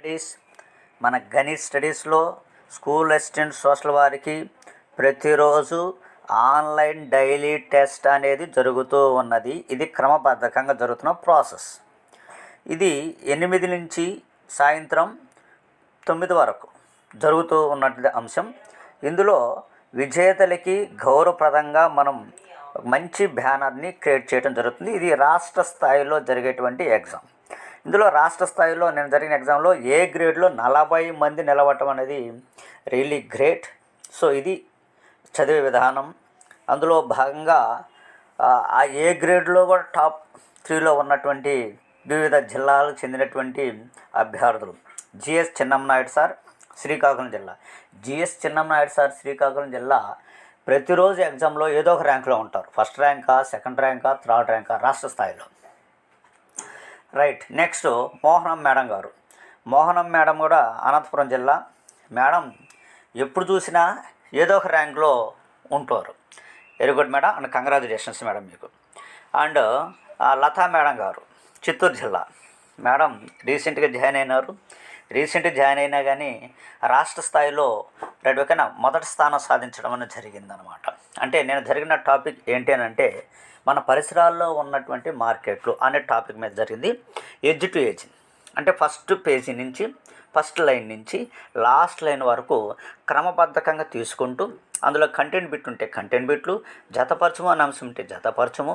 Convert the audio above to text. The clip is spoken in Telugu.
స్టడీస్ మన గణిత్ స్టడీస్లో స్కూల్ అసిస్టెంట్ సోషల్ వారికి ప్రతిరోజు ఆన్లైన్ డైలీ టెస్ట్ అనేది జరుగుతూ ఉన్నది. ఇది క్రమబద్ధకంగా జరుగుతున్న ప్రాసెస్. ఇది 8 నుంచి సాయంత్రం 9 వరకు జరుగుతూ ఉన్నటువంటి అంశం. ఇందులో విజేతలకి గౌరవప్రదంగా మనం మంచి బ్యానర్ని క్రియేట్ చేయడం జరుగుతుంది. ఇది రాష్ట్ర స్థాయిలో జరిగేటువంటి ఎగ్జామ్. ఇందులో రాష్ట్ర స్థాయిలో నేను జరిగిన ఎగ్జామ్లో ఏ గ్రేడ్లో 40 మంది నిలబడటం అనేది రియల్లీ గ్రేట్. సో ఇది చదివే విధానం. అందులో భాగంగా ఆ ఏ గ్రేడ్లో కూడా టాప్ 3లో ఉన్నటువంటి వివిధ జిల్లాలకు చెందినటువంటి అభ్యర్థులు జిఎస్ చిన్నమనాయుడు సార్, శ్రీకాకుళం జిల్లా. జిఎస్ చిన్నమనాయుడు సార్, శ్రీకాకుళం జిల్లా ప్రతిరోజు ఎగ్జామ్లో ఏదో ఒక ర్యాంకులో ఉంటారు. ఫస్ట్ ర్యాంకా, సెకండ్ ర్యాంకా, థర్డ్ ర్యాంకా రాష్ట్ర స్థాయిలో. రైట్. నెక్స్ట్ మోహనం మేడం గారు. మోహనం మేడం కూడా అనంతపురం జిల్లా. మేడం ఎప్పుడు చూసినా ఏదో ఒక ర్యాంక్లో ఉంటారు. Very good madam, and congratulations madam మీకు. అండ్ లతా మేడం గారు చిత్తూరు జిల్లా. మేడం రీసెంట్గా జాయిన్ అయినా కానీ రాష్ట్ర స్థాయిలో రెడ్వకైనా మొదటి స్థానం సాధించడం అనేది జరిగిందనమాట. అంటే నేను జరిగిన టాపిక్ ఏంటి అని అంటే మన పరిసరాల్లో ఉన్నటువంటి మార్కెట్లు అనే టాపిక్ మీద జరిగింది. ఎడ్జ్ టు ఎడ్జ్ అంటే ఫస్ట్ పేజీ నుంచి ఫస్ట్ లైన్ నుంచి లాస్ట్ లైన్ వరకు క్రమబద్ధకంగా తీసుకుంటూ అందులో కంటెంట్ బిట్ ఉంటే కంటెంట్ బిట్లు, జతపరచము అనే అంశం ఉంటే జతపరచము,